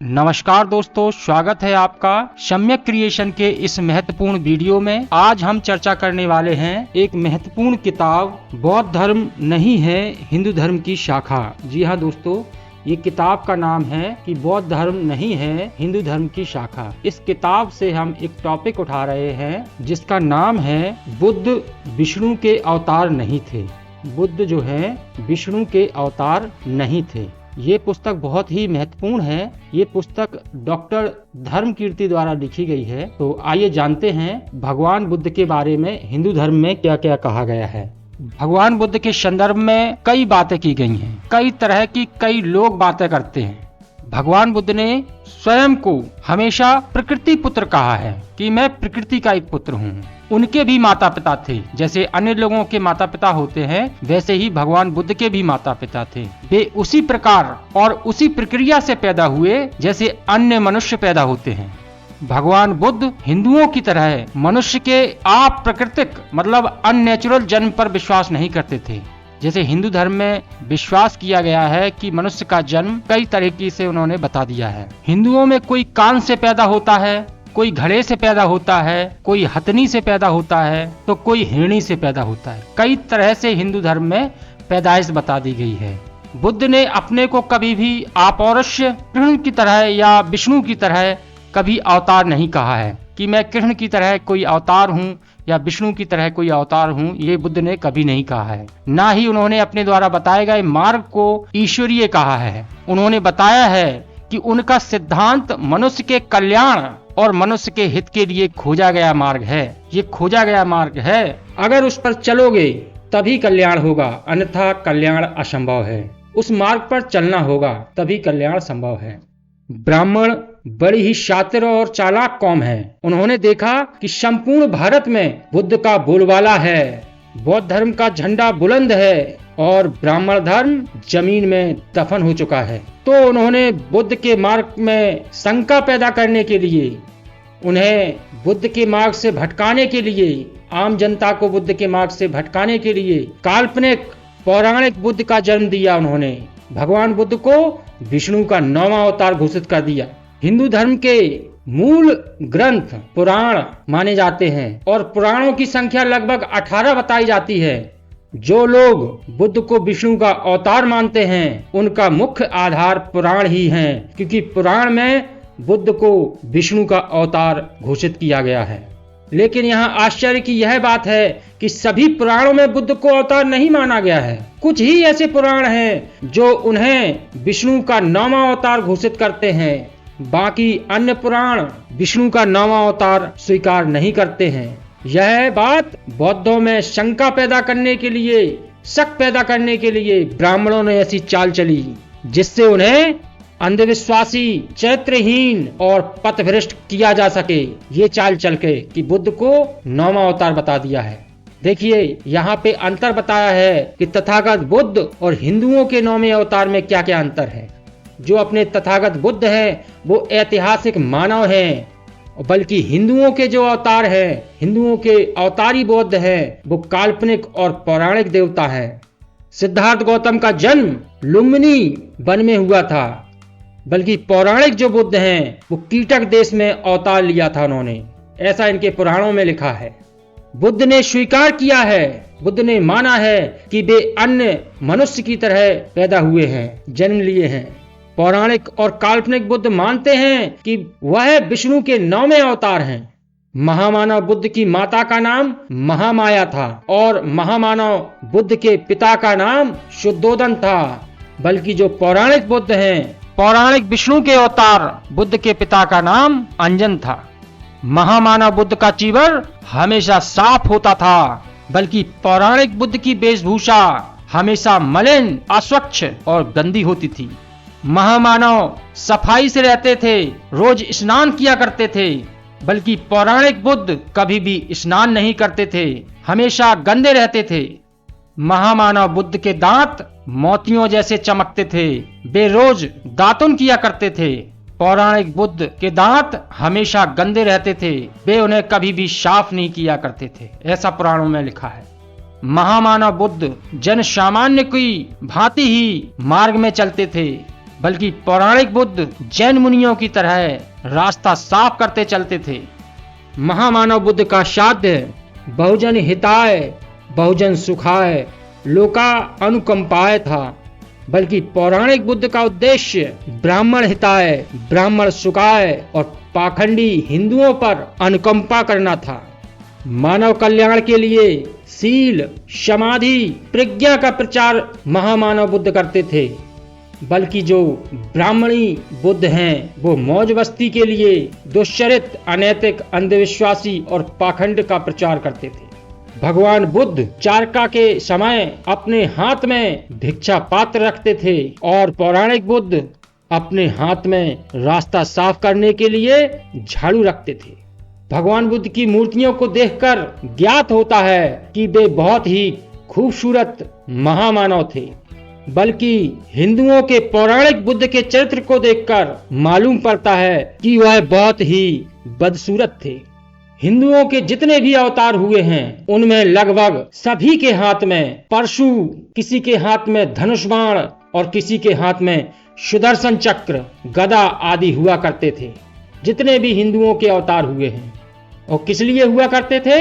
नमस्कार दोस्तों, स्वागत है आपका सम्यक क्रिएशन के इस महत्वपूर्ण वीडियो में। आज हम चर्चा करने वाले हैं एक महत्वपूर्ण किताब, बौद्ध धर्म नहीं है हिंदू धर्म की शाखा। जी हाँ दोस्तों, ये किताब का नाम है कि बौद्ध धर्म नहीं है हिंदू धर्म की शाखा। इस किताब से हम एक टॉपिक उठा रहे हैं जिसका नाम है बुद्ध विष्णु के अवतार नहीं थे। बुद्ध जो है विष्णु के अवतार नहीं थे। ये पुस्तक बहुत ही महत्वपूर्ण है। ये पुस्तक डॉक्टर धर्मकीर्ति द्वारा लिखी गई है। तो आइए जानते हैं भगवान बुद्ध के बारे में हिंदू धर्म में क्या क्या कहा गया है। भगवान बुद्ध के संदर्भ में कई बातें की गई हैं, कई तरह की कई लोग बातें करते हैं। भगवान बुद्ध ने स्वयं को हमेशा प्रकृति पुत्र कहा है कि मैं प्रकृति का एक पुत्र हूँ। उनके भी माता पिता थे, जैसे अन्य लोगों के माता पिता होते हैं वैसे ही भगवान बुद्ध के भी माता पिता थे। वे उसी प्रकार और उसी प्रक्रिया से पैदा हुए जैसे अन्य मनुष्य पैदा होते हैं। भगवान बुद्ध हिंदुओं की तरह मनुष्य के आप प्राकृतिक मतलब अननेचुरल जन्म पर विश्वास नहीं करते थे। जैसे हिंदू धर्म में विश्वास किया गया है कि मनुष्य का जन्म कई तरीके से उन्होंने बता दिया है। हिंदुओं में कोई कान से पैदा होता है, कोई घड़े से पैदा होता है, कोई हथनी से पैदा होता है, तो कोई हिरणी से पैदा होता है। कई तरह से हिंदू धर्म में पैदाइश बता दी गई है। बुद्ध ने अपने को कभी भी अपौरुष्य कृष्ण की तरह या विष्णु की तरह कभी अवतार नहीं कहा है कि मैं कृष्ण की तरह कोई अवतार हूँ या विष्णु की तरह कोई अवतार हूँ। ये बुद्ध ने कभी नहीं कहा है। ना ही उन्होंने अपने द्वारा बताए गए मार्ग को ईश्वरीय कहा है। उन्होंने बताया है कि उनका सिद्धांत मनुष्य के कल्याण और मनुष्य के हित के लिए खोजा गया मार्ग है। ये खोजा गया मार्ग है, अगर उस पर चलोगे तभी कल्याण होगा, अन्यथा कल्याण असंभव है। उस मार्ग पर चलना होगा तभी कल्याण संभव है। ब्राह्मण बड़ी ही शातिर और चालाक कौम है। उन्होंने देखा कि संपूर्ण भारत में बुद्ध का बोलबाला है, बौद्ध धर्म का झंडा बुलंद है और ब्राह्मण धर्म जमीन में दफन हो चुका है। तो उन्होंने बुद्ध के मार्ग में शंका पैदा करने के लिए, उन्हें बुद्ध के मार्ग से भटकाने के लिए, आम जनता को बुद्ध के मार्ग से भटकाने के लिए काल्पनिक पौराणिक बुद्ध का जन्म दिया। उन्होंने भगवान बुद्ध को विष्णु का 9वां अवतार घोषित कर दिया। हिंदू धर्म के मूल ग्रंथ पुराण माने जाते हैं और पुराणों की संख्या लगभग 18 बताई जाती है। जो लोग बुद्ध को विष्णु का अवतार मानते हैं उनका मुख्य आधार पुराण ही है, क्योंकि पुराण में बुद्ध को विष्णु का अवतार घोषित किया गया है। लेकिन यहाँ आश्चर्य की यह बात है कि सभी पुराणों में बुद्ध को अवतार नहीं माना गया है। कुछ ही ऐसे पुराण हैं जो उन्हें विष्णु का 9वां अवतार घोषित करते हैं। बाकी अन्य पुराण विष्णु का 9वां अवतार स्वीकार नहीं करते हैं। यह बात बौद्धों में शंका पैदा करने के लिए, शक पैदा करने के लिए ब्राह्मणों ने ऐसी चाल चली जिससे उन्हें अंधविश्वासी, चरित्रहीन और पथभ्रष्ट किया जा सके। ये चाल चल के कि बुद्ध को 9वां अवतार बता दिया है। देखिए यहाँ पे अंतर बताया है कि तथागत बुद्ध और हिंदुओं के 9वें अवतार में क्या क्या अंतर है। जो अपने तथागत बुद्ध हैं वो ऐतिहासिक मानव हैं, बल्कि हिंदुओं के जो अवतार हैं, हिंदुओं के अवतारी बुद्ध हैं, वो काल्पनिक और पौराणिक देवता हैं। सिद्धार्थ गौतम का जन्म लुम्बिनी वन में हुआ था, बल्कि पौराणिक जो बुद्ध हैं वो कीटक देश में अवतार लिया था उन्होंने। ऐसा इनके पुराणों में लिखा है। बुद्ध ने स्वीकार किया है, बुद्ध ने माना है कि वे अन्य मनुष्य की तरह पैदा हुए हैं, जन्म लिए हैं। पौराणिक और काल्पनिक बुद्ध मानते हैं कि वह विष्णु के 9वें अवतार हैं। महामानव बुद्ध की माता का नाम महामाया था और महामानव बुद्ध के पिता का नाम शुद्धोदन था। बल्कि जो पौराणिक बुद्ध हैं, पौराणिक विष्णु के अवतार बुद्ध के पिता का नाम अंजन था। महामानव बुद्ध का चीवर हमेशा साफ होता था, बल्कि पौराणिक बुद्ध की वेशभूषा हमेशा मलिन, अस्वच्छ और गंदी होती थी। महामानव सफाई से रहते थे, रोज स्नान किया करते थे, बल्कि पौराणिक बुद्ध कभी भी स्नान नहीं करते थे, हमेशा गंदे रहते थे। महामानव बुद्ध के दांत मोतियों जैसे चमकते थे, वे रोज दातुन किया करते थे। पौराणिक बुद्ध के दांत हमेशा गंदे रहते थे, वे उन्हें कभी भी साफ नहीं किया करते थे। ऐसा पुराणों में लिखा है। महामानव बुद्ध जन सामान्य की भांति ही मार्ग में चलते थे, बल्कि पौराणिक बुद्ध जैन मुनियों की तरह रास्ता साफ करते चलते थे। महामानव बुद्ध का साध्य बहुजन हिताय बहुजन सुखाय लोका अनुकंपाय था, बल्कि पौराणिक बुद्ध का उद्देश्य ब्राह्मण हिताय ब्राह्मण सुखाय और पाखंडी हिंदुओं पर अनुकंपा करना था। मानव कल्याण के लिए शील समाधि प्रज्ञा का प्रचार महामानव बुद्ध करते थे, बल्कि जो ब्राह्मणी बुद्ध हैं वो मौज मस्ती के लिए दुश्चरित अनैतिक अंधविश्वासी और पाखंड का प्रचार करते थे। भगवान बुद्ध चारका के समय अपने हाथ में भिक्षा पात्र रखते थे और पौराणिक बुद्ध अपने हाथ में रास्ता साफ करने के लिए झाड़ू रखते थे। भगवान बुद्ध की मूर्तियों को देखकर ज्ञात होता है कि वे बहुत ही खूबसूरत महामानव थे, बल्कि हिंदुओं के पौराणिक बुद्ध के चरित्र को देखकर मालूम पड़ता है कि वह बहुत ही बदसूरत थे। हिंदुओं के जितने भी अवतार हुए हैं उनमें लगभग सभी के हाथ में परशु, किसी के हाथ में धनुष बाण और किसी के हाथ में सुदर्शन चक्र गदा आदि हुआ करते थे। जितने भी हिंदुओं के अवतार हुए हैं और किस लिए हुआ करते थे,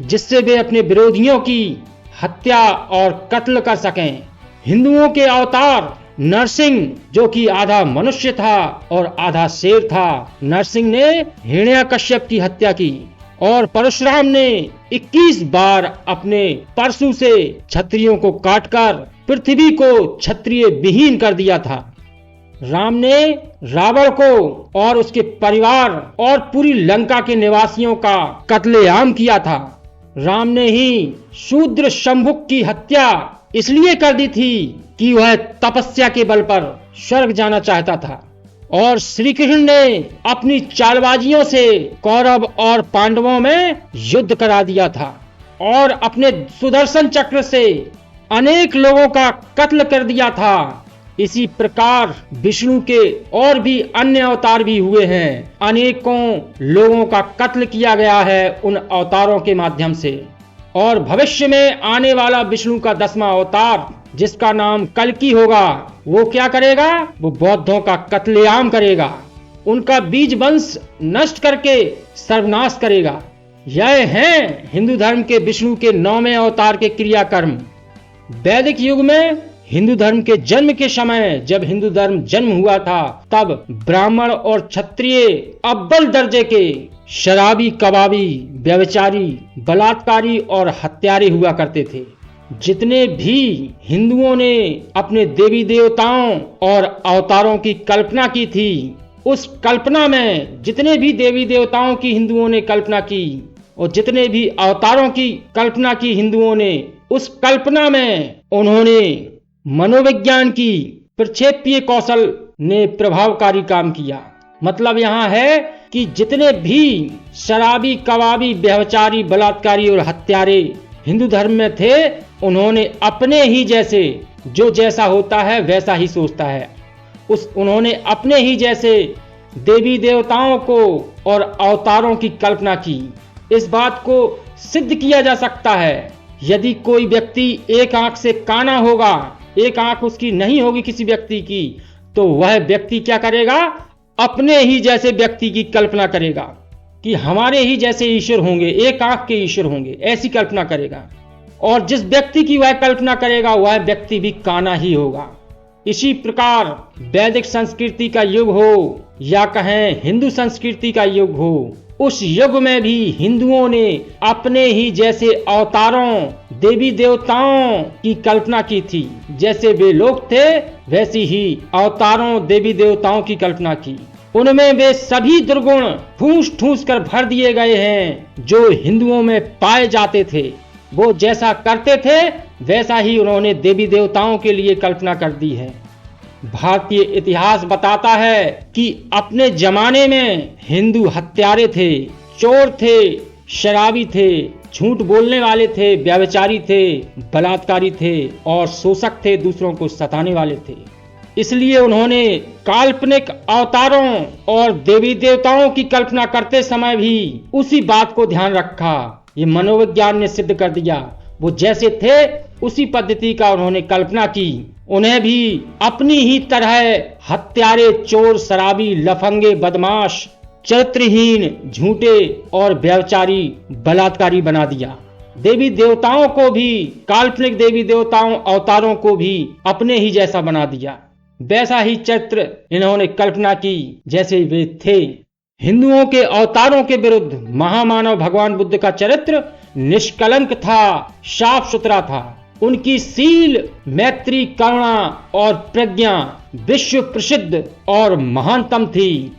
जिससे वे अपने विरोधियों की हत्या और कत्ल कर सकें। हिंदुओं के अवतार नरसिंह जो कि आधा मनुष्य था और आधा शेर था, नरसिंह ने हिरण्याकश्यप की हत्या की और परशुराम ने 21 बार अपने परशु से क्षत्रियों को काटकर पृथ्वी को क्षत्रिय विहीन कर दिया था। राम ने रावण को और उसके परिवार और पूरी लंका के निवासियों का कत्लेआम किया था। राम ने ही शूद्र शंभुक की हत्या इसलिए कर दी थी कि वह तपस्या के बल पर स्वर्ग जाना चाहता था, और श्री कृष्ण ने अपनी चालबाजियों से कौरव और पांडवों में युद्ध करा दिया था और अपने सुदर्शन चक्र से अनेक लोगों का कत्ल कर दिया था। इसी प्रकार विष्णु के और भी अन्य अवतार भी हुए हैं। अनेकों लोगों का कत्ल किया गया है उन अवतारों के माध्यम से। और भविष्य में आने वाला विष्णु का 10वां अवतार जिसका नाम कल्कि होगा, वो क्या करेगा? वो बौद्धों का कत्लेआम करेगा, उनका बीज वंश नष्ट करके सर्वनाश करेगा। यह हैं हिंदू धर्म के विष्णु के 9वें अवतार के क्रियाकर्म। वैदिक युग में हिंदू धर्म के जन्म के समय, जब हिंदू धर्म जन्म हुआ था, तब ब्राह्मण और क्षत्रिय अव्वल दर्जे के शराबी, कबाबी, व्यभिचारी, बलात्कारी और हत्यारे हुआ करते थे। जितने भी हिंदुओं ने अपने देवी देवताओं और अवतारों की कल्पना की थी, उस कल्पना में जितने भी देवी देवताओं की हिंदुओं ने कल्पना की और जितने भी अवतारों की कल्पना की हिंदुओं ने, उस कल्पना में उन्होंने मनोविज्ञान की प्रक्षेपीय कौशल ने प्रभावकारी काम किया। मतलब यहाँ है कि जितने भी शराबी, कबाबी, व्यभिचारी, बलात्कारी और हत्यारे हिंदू धर्म में थे, उन्होंने अपने ही जैसे, जो जैसा होता है वैसा ही सोचता है, उन्होंने अपने ही जैसे देवी देवताओं को और अवतारों की कल्पना की। इस बात को सिद्ध किया जा सकता है। यदि कोई व्यक्ति एक आंख से काना होगा, एक आंख उसकी नहीं होगी किसी व्यक्ति की, तो वह व्यक्ति क्या करेगा? अपने ही जैसे व्यक्ति की कल्पना करेगा कि हमारे ही जैसे ईश्वर होंगे, एक आंख के ईश्वर होंगे, ऐसी कल्पना करेगा। और जिस व्यक्ति की वह कल्पना करेगा वह व्यक्ति भी काना ही होगा। इसी प्रकार वैदिक संस्कृति का युग हो या कहें हिंदू संस्कृति का युग हो, उस युग में भी हिंदुओं ने अपने ही जैसे अवतारों, देवी देवताओं की कल्पना की थी। जैसे वे लोग थे वैसी ही अवतारों, देवी देवताओं की कल्पना की। उनमें वे सभी दुर्गुण ठूस ठूस कर भर दिए गए हैं जो हिंदुओं में पाए जाते थे। वो जैसा करते थे वैसा ही उन्होंने देवी देवताओं के लिए कल्पना कर दी है। भारतीय इतिहास बताता है कि अपने जमाने में हिंदू हत्यारे थे, चोर थे, शराबी थे, झूठ बोलने वाले थे, व्यभिचारी थे, बलात्कारी थे और शोषक थे, दूसरों को सताने वाले थे। इसलिए उन्होंने काल्पनिक अवतारों और देवी देवताओं की कल्पना करते समय भी उसी बात को ध्यान रखा। ये मनोविज्ञान ने सिद्ध कर दिया। वो जैसे थे उसी पद्धति का उन्होंने कल्पना की उन्हें भी अपनी ही तरह हत्यारे, चोर, शराबी, लफंगे, बदमाश, चरित्रहीन, झूठे और व्यभिचारी, बलात्कारी बना दिया। देवी देवताओं को भी, काल्पनिक देवी देवताओं अवतारों को भी अपने ही जैसा बना दिया। वैसा ही चरित्र इन्होंने कल्पना की जैसे वे थे। हिंदुओं के अवतारों के विरुद्ध महामानव भगवान बुद्ध का चरित्र निष्कलंक था, साफ सुथरा था। उनकी शील, मैत्री, करुणा और प्रज्ञा विश्व प्रसिद्ध और महानतम थी।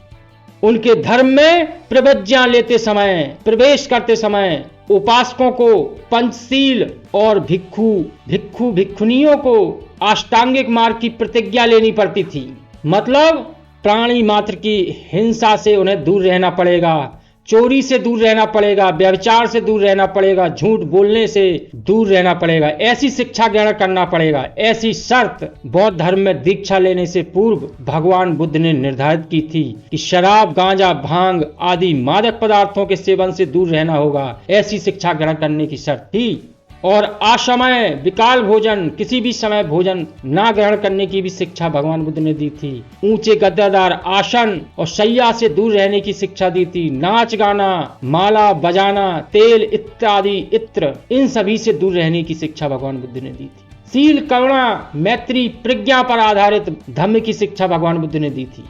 उनके धर्म में प्रतिज्ञा लेते समय, प्रवेश करते समय उपासकों को पंचशील और भिक्षुनियों को अष्टांगिक मार्ग की प्रतिज्ञा लेनी पड़ती थी। मतलब प्राणी मात्र की हिंसा से उन्हें दूर रहना पड़ेगा, चोरी से दूर रहना पड़ेगा, व्यभिचार से दूर रहना पड़ेगा, झूठ बोलने से दूर रहना पड़ेगा, ऐसी शिक्षा ग्रहण करना पड़ेगा। ऐसी शर्त बौद्ध धर्म में दीक्षा लेने से पूर्व भगवान बुद्ध ने निर्धारित की थी कि शराब, गांजा, भांग आदि मादक पदार्थों के सेवन से दूर रहना होगा। ऐसी शिक्षा ग्रहण करने की शर्त थी। और असमय, विकाल भोजन, किसी भी समय भोजन ना ग्रहण करने की भी शिक्षा भगवान बुद्ध ने दी थी। ऊंचे गद्देदार आसन और शैया से दूर रहने की शिक्षा दी थी। नाच गाना, माला बजाना, तेल इत्यादि इत्र, इन सभी से दूर रहने की शिक्षा भगवान बुद्ध ने दी थी। शील, करुणा, मैत्री, प्रज्ञा पर आधारित धम्म की शिक्षा भगवान बुद्ध ने दी थी।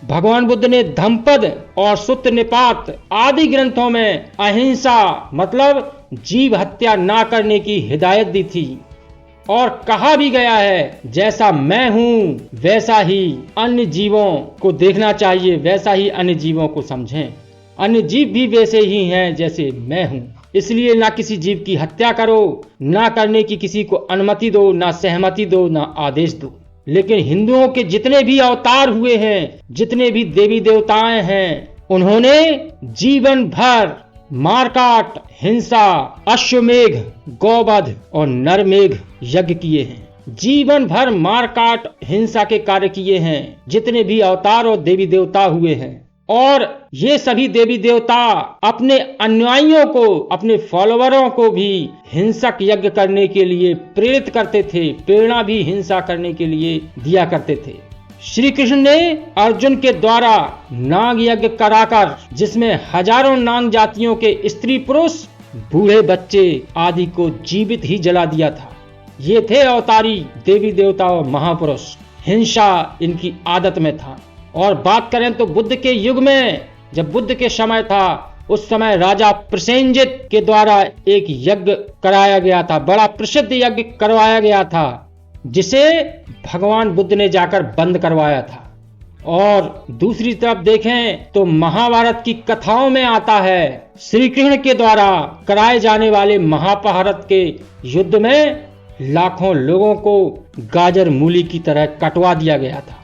भगवान बुद्ध ने धम्मपद और सूत्र निपात आदि ग्रंथों में अहिंसा मतलब जीव हत्या ना करने की हिदायत दी थी। और कहा भी गया है, जैसा मैं हूं वैसा ही अन्य जीवों को देखना चाहिए, वैसा ही अन्य जीवों को समझें। अन्य जीव भी वैसे ही हैं जैसे मैं हूं। इसलिए ना किसी जीव की हत्या करो, ना करने की किसी को अनुमति दो, ना सहमति दो, ना आदेश दो। लेकिन हिंदुओं के जितने भी अवतार हुए हैं, जितने भी देवी देवताएं हैं, उन्होंने जीवन भर मारकाट, हिंसा, अश्वमेघ, गौवध और नरमेघ यज्ञ किए हैं। जीवन भर मारकाट, हिंसा के कार्य किए हैं जितने भी अवतार और देवी देवता हुए हैं। और ये सभी देवी देवता अपने अनुयायियों को, अपने फॉलोअरों को भी हिंसक यज्ञ करने के लिए प्रेरित करते थे। प्रेरणा भी हिंसा करने के लिए दिया करते थे। श्री कृष्ण ने अर्जुन के द्वारा नाग यज्ञ कराकर, जिसमें हजारों नाग जातियों के स्त्री पुरुष, बूढ़े बच्चे आदि को जीवित ही जला दिया था। ये थे अवतारी देवी देवता और महापुरुष। हिंसा इनकी आदत में था। और बात करें तो बुद्ध के युग में, जब बुद्ध के समय था, उस समय राजा प्रसेनजित के द्वारा एक यज्ञ कराया गया था, बड़ा प्रसिद्ध यज्ञ करवाया गया था, जिसे भगवान बुद्ध ने जाकर बंद करवाया था। और दूसरी तरफ देखें तो महाभारत की कथाओं में आता है, श्री कृष्ण के द्वारा कराए जाने वाले महाभारत के युद्ध में लाखों लोगों को गाजर मूली की तरह कटवा दिया गया था।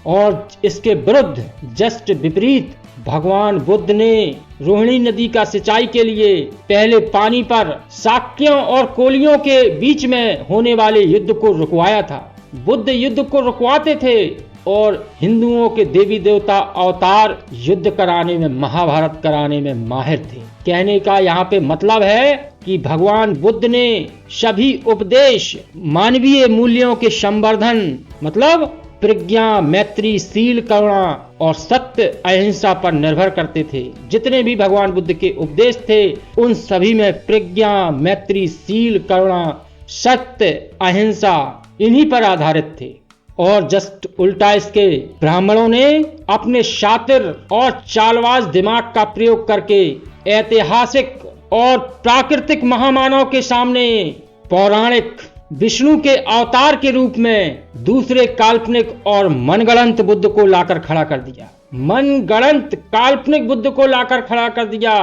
और इसके विरुद्ध जस्ट विपरीत भगवान बुद्ध ने रोहिणी नदी का सिंचाई के लिए पहले पानी पर शाक्यों और कोलियों के बीच में होने वाले युद्ध को रुकवाया था। बुद्ध युद्ध को रुकवाते थे और हिंदुओं के देवी देवता अवतार युद्ध कराने में, महाभारत कराने में माहिर थे। कहने का यहाँ पे मतलब है कि भगवान बुद्ध ने सभी उपदेश मानवीय मूल्यों के संवर्धन, मतलब प्रज्ञा, मैत्री, शील, करुणा और सत्य, अहिंसा पर निर्भर करते थे। जितने भी भगवान बुद्ध के उपदेश थे, उन सभी में प्रज्ञा, मैत्री, शील, करुणा, सत्य, अहिंसा इन्हीं पर आधारित थे। और जस्ट उल्टा इसके ब्राह्मणों ने अपने शातिर और चालबाज दिमाग का प्रयोग करके ऐतिहासिक और प्राकृतिक महामानव के सामने पौराणिक विष्णु के अवतार के रूप में दूसरे काल्पनिक और मनगढ़ंत बुद्ध को लाकर खड़ा कर दिया। मनगढ़ंत काल्पनिक बुद्ध को लाकर खड़ा कर दिया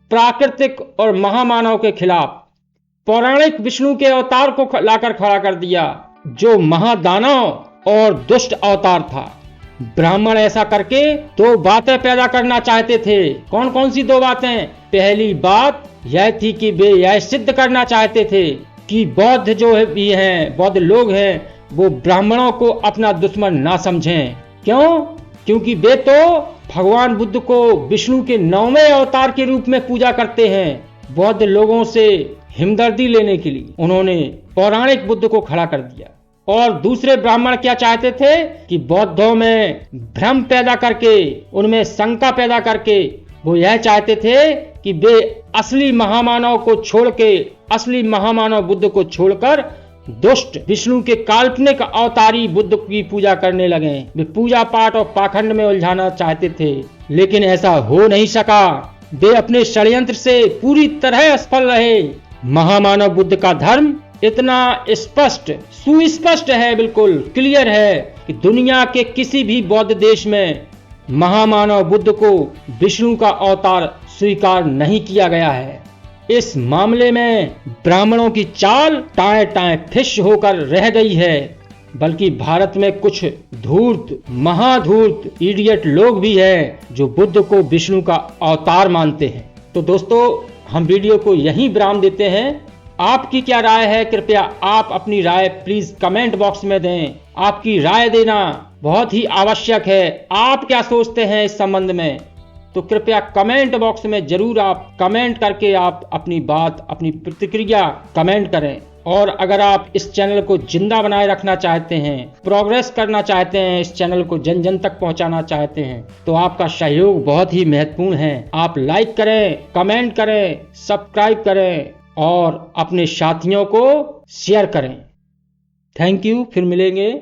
प्राकृतिक और महामानव के खिलाफ। पौराणिक विष्णु के अवतार को लाकर खड़ा कर दिया, जो महादानव और दुष्ट अवतार था। ब्राह्मण ऐसा करके दो बातें पैदा करना चाहते थे। कौन कौन सी दो बातें? पहली बात यह थी कि वे यह सिद्ध करना चाहते थे कि बौद्ध जो भी हैं, बौद्ध लोग हैं, वो ब्राह्मणों को अपना दुश्मन ना समझें। क्यों? क्योंकि वे तो भगवान बुद्ध को विष्णु के 9वें अवतार के रूप में पूजा करते हैं। बौद्ध लोगों से हमदर्दी लेने के लिए उन्होंने पौराणिक बुद्ध को खड़ा कर दिया। और दूसरे ब्राह्मण क्या चाहते थे कि बौद्धों में भ्रम पैदा करके, उनमें शंका पैदा करके वो यह चाहते थे कि वे असली महामानव को छोड़ के, असली महामानव बुद्ध को छोड़कर दुष्ट विष्णु के काल्पनिक अवतारी बुद्ध की पूजा करने लगे। वे पूजा पाठ और पाखंड में उलझाना चाहते थे, लेकिन ऐसा हो नहीं सका। वे अपने षड्यंत्र से पूरी तरह असफल रहे। महामानव बुद्ध का धर्म इतना स्पष्ट, सुस्पष्ट है, बिल्कुल क्लियर है कि दुनिया के किसी भी बौद्ध देश में महामानव बुद्ध को विष्णु का अवतार स्वीकार नहीं किया गया है। इस मामले में ब्राह्मणों की चाल टाए टाए फिश होकर रह गई है। बल्कि भारत में कुछ धूर्त, महाधूर्त, इडियट लोग भी हैं जो बुद्ध को विष्णु का अवतार मानते हैं। तो दोस्तों, हम वीडियो को यहीं विराम देते हैं। आपकी क्या राय है? कृपया आप अपनी राय प्लीज कमेंट बॉक्स में दें। आपकी राय देना बहुत ही आवश्यक है। आप क्या सोचते हैं इस संबंध में? तो कृपया कमेंट बॉक्स में जरूर आप कमेंट करके आप अपनी बात, अपनी प्रतिक्रिया कमेंट करें। और अगर आप इस चैनल को जिंदा बनाए रखना चाहते हैं, प्रोग्रेस करना चाहते हैं, इस चैनल को जन जन तक पहुंचाना चाहते हैं, तो आपका सहयोग बहुत ही महत्वपूर्ण है। आप लाइक करें, कमेंट करें, सब्सक्राइब करें और अपने साथियों को शेयर करें। Thank you. फिर मिलेंगे।